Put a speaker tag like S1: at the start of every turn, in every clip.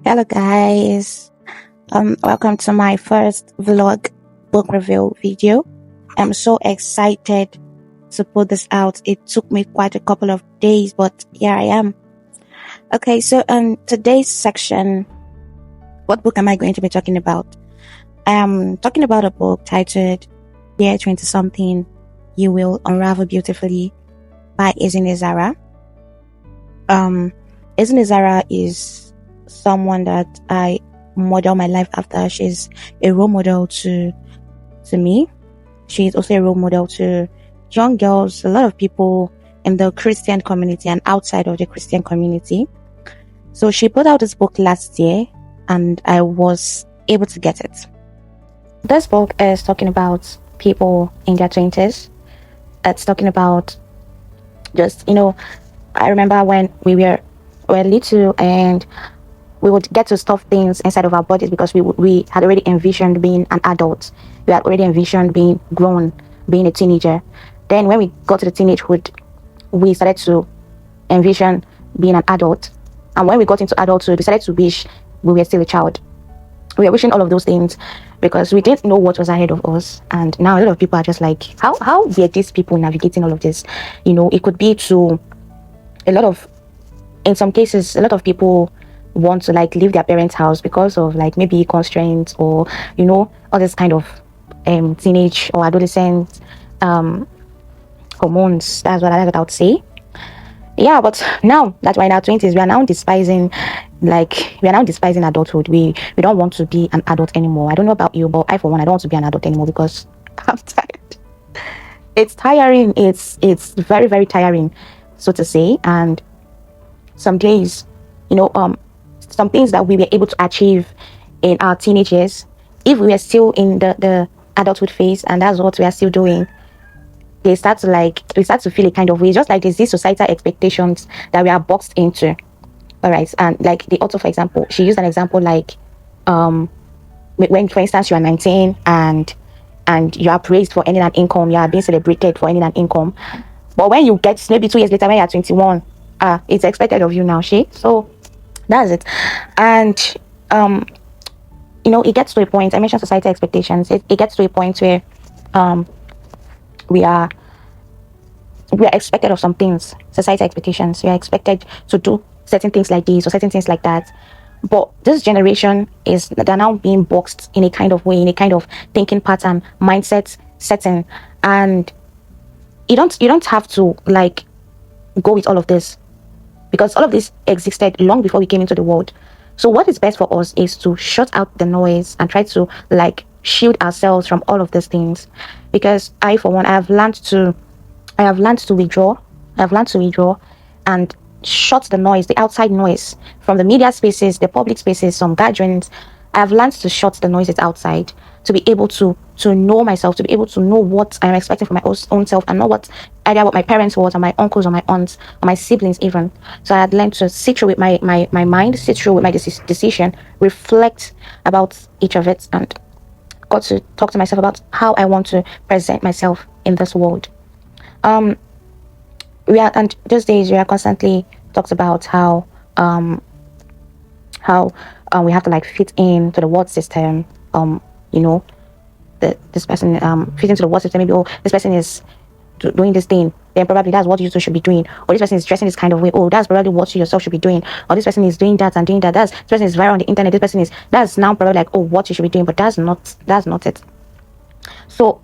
S1: Hello guys. Welcome to my first vlog book review video. I'm so excited to put this out. It took me quite a couple of days, but here I am. Okay, so today's section, what book am I going to be talking about? I am talking about a book titled Dear 20-something, You Will Unravel Beautifully by Ezinne Zara. Ezinne Zara is someone that I model my life after. She's a role model to me. She's also a role model to young girls, a lot of people in the Christian community and outside of the Christian community. So she put out this book last year and I was able to get it. This book is talking about people in their 20s. It's talking about just, I remember when we were little and we would get to stuff things inside of our bodies because we had already envisioned being an adult. We had already envisioned being grown, being a teenager. Then when we got to the teenagehood, we started to envision being an adult. And when we got into adulthood, we started to wish we were still a child. We were wishing all of those things because we didn't know what was ahead of us. And now a lot of people are just like, how were these people navigating all of this? It could be to in some cases, a lot of people want to leave their parents' house because of maybe constraints or all this kind of teenage or adolescent hormones. That's what I would say. Yeah, but now that we're in our 20s, we are now despising adulthood. We don't want to be an adult anymore. I don't know about you, but I for one, I don't want to be an adult anymore because I'm tired. It's tiring. It's very, very tiring, so to say. And some days, some things that we were able to achieve in our teenage years, if we were still in the adulthood phase, and that's what we are still doing, we start to feel a kind of way. Just like there's these societal expectations that we are boxed into. All right. And like the author, for example, she used an example when, for instance, you are 19 and you are praised for earning an income, you are being celebrated for earning an income. But when you get maybe 2 years later, when you're 21, it's expected of you now, so that's it. And it gets to a point. I mentioned society expectations. It gets to a point where we are expected of some things. Society expectations. We are expected to do certain things like this or certain things like that. But this generation they're now being boxed in a kind of way, in a kind of thinking pattern, mindset setting, and you don't have to go with all of this, because all of this existed long before we came into the world. So what is best for us is to shut out the noise and try to shield ourselves from all of these things. Because I, for one, I have learned to withdraw. I've learned to withdraw and shut the noise, the outside noise from the media spaces, the public spaces, some gatherings. I've learned to shut the noises outside, to be able to know myself, to be able to know what I'm expecting from my own self, and know what my parents want, or my uncles, or my aunts, or my siblings even. So I had learned to sit through with my mind, sit through with my decision, reflect about each of it, and got to talk to myself about how I want to present myself in this world. And these days we are constantly talked about how we have to fit into the world system. This person fit into the world system. Maybe this person is doing this thing, then probably that's what you two should be doing. Or this person is dressing this kind of way, that's probably what you yourself should be doing. Or this person is doing that and doing that. This person is viral on the internet. That's now probably what you should be doing, but that's not it. So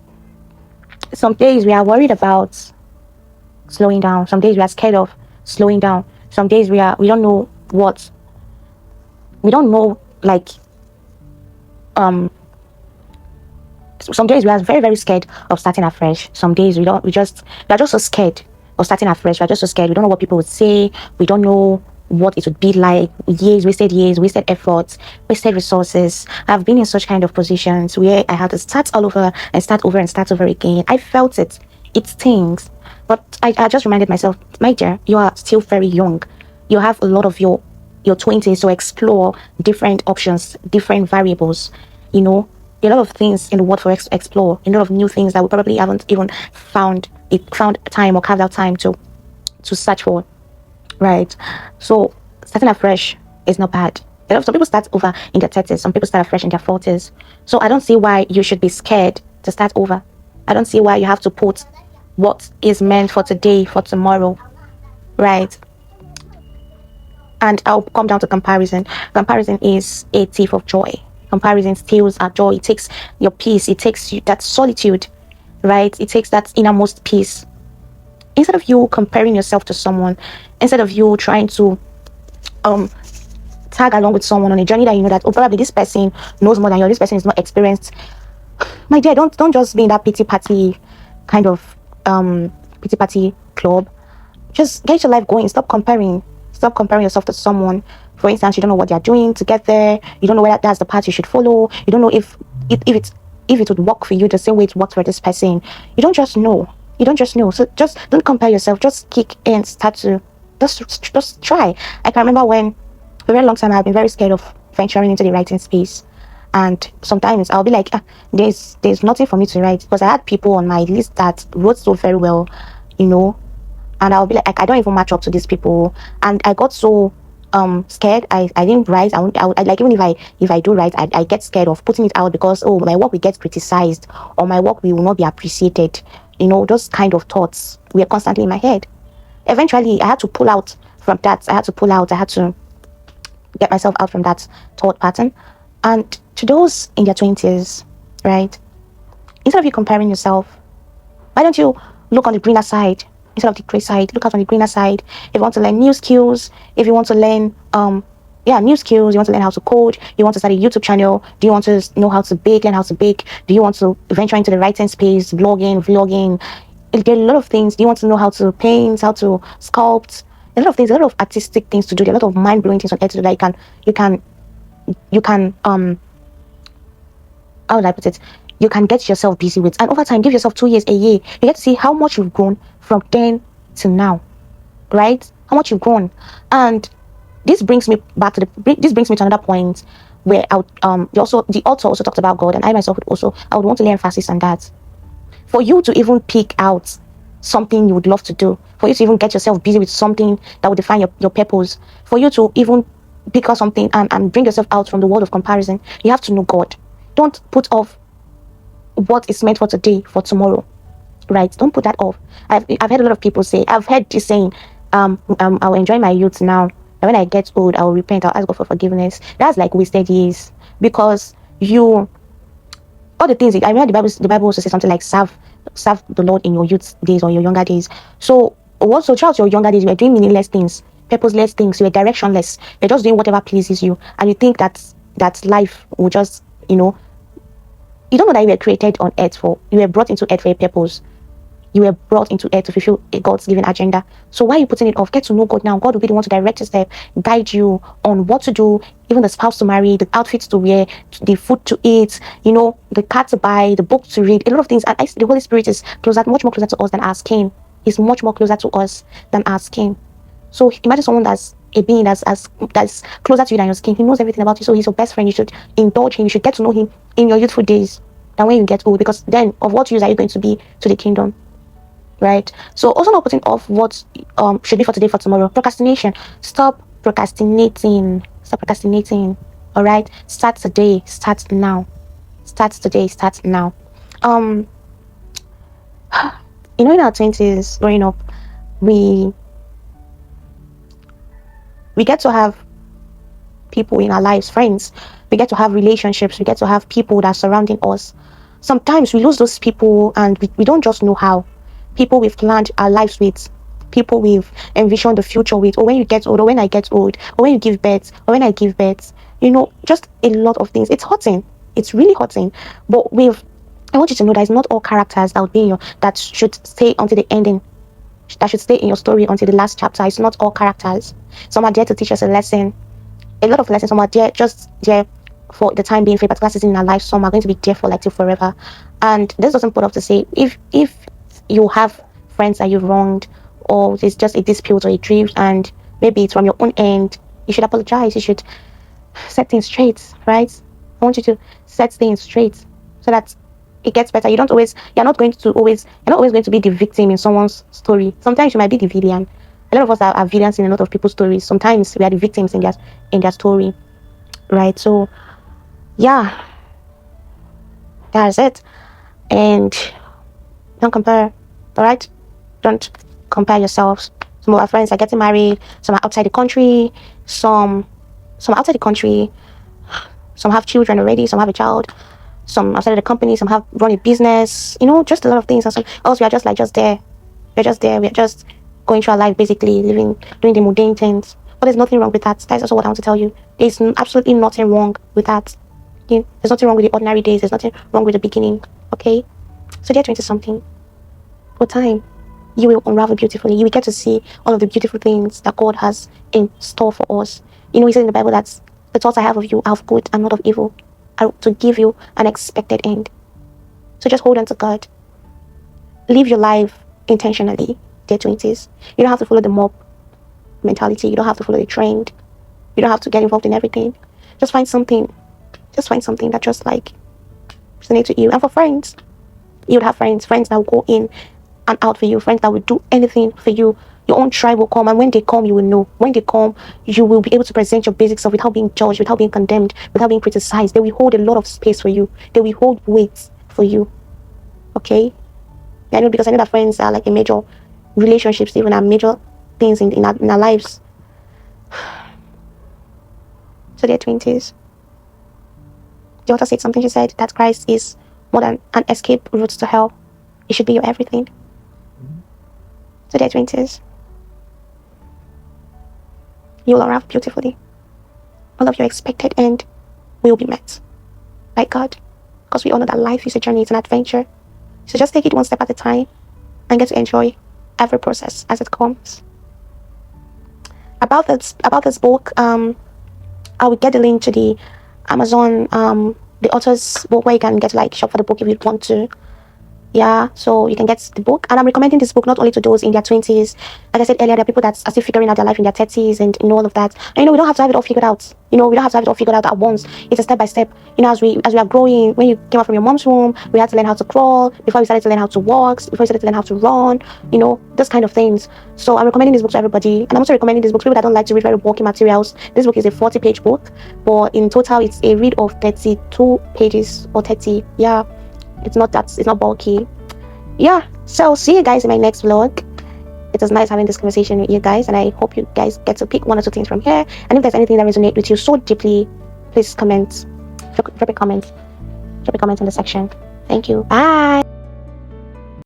S1: some days we are worried about slowing down. Some days we are scared of slowing down. Some days we don't know some days we are very, very scared of starting afresh. Some days we are just so scared of starting afresh. We are just so scared. We don't know what people would say. We don't know what it would be like. Years, wasted efforts, wasted resources. I've been in such kind of positions where I had to start all over and start over again. I felt it. It stings. But I just reminded myself, my dear, you are still very young. You have a lot of your 20s to explore different options, different variables. A lot of things in the world for us to explore, a lot of new things that we probably haven't even found time or carved out time to search for, right? So starting afresh is not bad. Some people start over in their 30s, some people start afresh in their 40s. So I don't see why you should be scared to start over. I don't see why you have to put what is meant for today for tomorrow, right? And I'll come down to comparison. Comparison is a thief of joy. Comparison steals our joy. It takes your peace. It takes you that solitude, right? It takes that innermost peace. Instead of you comparing yourself to someone, instead of you trying to tag along with someone on a journey that you know that, oh, probably this person knows more than you, this person is not experienced. My dear, don't just be in that pity party kind of pity party club. Just get your life going. Stop comparing yourself to someone. For instance, you don't know what they're doing to get there. You don't know whether that's the path you should follow. You don't know if it would work for you the same way it worked for this person. You don't just know. So just don't compare yourself. Just kick and start to just try. I can remember when for a very long time I've been very scared of venturing into the writing space. And sometimes I'll be like, there's nothing for me to write, because I had people on my list that wrote so very well, and I'll be like, I don't even match up to these people. And I got so scared. I didn't write. I like, even if I do write, I get scared of putting it out, because my work will get criticized, or my work will not be appreciated. Those kind of thoughts were constantly in my head. Eventually I had to pull out from that. I had to get myself out from that thought pattern. And to those in their 20s, right, instead of you comparing yourself, why don't you look on the greener side instead of the gray side? Look out on the greener side. If you want to learn new skills, if you want to learn new skills, you want to learn how to code, you want to start a YouTube channel, do you want to know how to bake, learn how to bake, do you want to venture into the writing space, blogging, vlogging? There are a lot of things. Do you want to know how to paint, how to sculpt? A lot of things, a lot of artistic things to do. There are a lot of mind-blowing things on earth to do that you can how would I put it? You can get yourself busy with, and over time, give yourself 2 years, a year. You get to see how much you've grown from then to now, right? How much you've grown. And this brings me to another point where the author also talked about God, and I myself I would want to lay emphasis on that. For you to even pick out something you would love to do, for you to even get yourself busy with something that would define your purpose, for you to even pick out something and bring yourself out from the world of comparison, you have to know God. Don't put off what is meant for today for tomorrow, right? Don't put that off. I've heard a lot of people say, I've heard this saying, I'll enjoy my youth now, and when I get old, I'll repent, I'll ask God for forgiveness. That's like wasted years, because all the things, I remember the Bible also says something like serve the Lord in your youth days or your younger days. So throughout your younger days, you were doing meaningless things, purposeless things, you were directionless, you're just doing whatever pleases you, and you think that life will just, you don't know that you were created on earth you were brought into earth for a purpose. You were brought into earth to fulfill God's given agenda. So why are you putting it off? Get to know God now. God will be the one to direct your step, guide you on what to do, even the spouse to marry, the outfits to wear, the food to eat, the car to buy, the book to read, a lot of things. And the Holy Spirit is much more closer to us than our skin. He's much more closer to us than our skin. So imagine someone that's a being that's closer to you than your skin. He knows everything about you. So he's your best friend. You should indulge him. You should get to know him in your youthful days than when you get old, because then of what use are you going to be to the kingdom? Right? So also not putting off what should be for today for tomorrow. Procrastination. Stop procrastinating. All right? Start today. Start now. In our 20s, growing up, we get to have people in our lives, friends. We get to have relationships. We get to have people that are surrounding us. Sometimes we lose those people, and we don't just know how. People we've planned our lives with, people we've envisioned the future with, or when you get old, or when I get old, or when you give birth, or when I give birth, just a lot of things. It's hurting. It's really hurting. But I want you to know that it's not all characters that would be that should stay until the ending, that should stay in your story until the last chapter. It's not all characters. Some are there to teach us a lesson, a lot of lessons. Some are there just there for the time being, for a particular season in our life. Some are going to be there for like till forever. And this doesn't put off to say, if you have friends that you've wronged, or it's just a dispute or a drift, and maybe it's from your own end, you should apologize. You should set things straight, right? I want you to set things straight so that it gets better. You're not always going to be the victim in someone's story. Sometimes you might be the villain. A lot of us are villains in a lot of people's stories. Sometimes we are the victims in their story. right? So yeah, that's it. And don't compare, all right? Don't compare yourselves. Some of our friends are getting married, some are outside the country, some some are outside the country, some have children already, some have a child, some outside of the company, some have run a business, just a lot of things. And some else we are just like just there. We're just there, we're just going through our life, basically living, doing the mundane things. But there's nothing wrong with that. That's also what I want to tell you. There's absolutely nothing wrong with that. There's nothing wrong with the ordinary days, there's nothing wrong with the beginning. Okay, so dear 20 something, with time you will unravel beautifully. You will get to see all of the beautiful things that God has in store for us. He said in the Bible that the thoughts I have of you are of good and not of evil, are to give you an expected end. So just hold on to God. Live your life intentionally, dear 20s. You don't have to follow the mob mentality. You don't have to follow the trend. You don't have to get involved in everything. Just find something that just like resonates with you. And for friends, you would have friends that will go in and out for you, friends that will do anything for you. Your own tribe will come, and when they come, you will know. When they come, you will be able to present your basic self without being judged, without being condemned, without being criticized. They will hold a lot of space for you. They will hold weight for you. Okay? Yeah, I know, because I know that friends are like a major relationships, even are major things in our lives. So they're 20s. The author said something. She said that Christ is more than an escape route to hell. It should be your everything. So they're 20s. You will arrive beautifully. All of your expected end will be met by God, because we all know that life is a journey, it's an adventure. So just take it one step at a time and get to enjoy every process as it comes. About this book, I will get the link to the Amazon, the author's book, where you can get to like shop for the book if you want to. Yeah, so you can get the book, and I'm recommending this book not only to those in their 20s. Like I said earlier, there are people that are still figuring out their life in their 30s and all of that. And we don't have to have it all figured out. We don't have to have it all figured out at once. It's a step by step. As we are growing, when you came out from your mom's womb, we had to learn how to crawl before we started to learn how to walk, before we started to learn how to run, those kind of things. So I'm recommending this book to everybody, and I'm also recommending this book to people that don't like to read very bulky materials. This book is a 40-page book, but in total it's a read of 32 pages or 30. Yeah, it's not bulky. Yeah, so see you guys in my next vlog. It was nice having this conversation with you guys, and I hope you guys get to pick one or two things from here. And if there's anything that resonates with you so deeply, please comment. Drop a comment in the section. Thank you. Bye.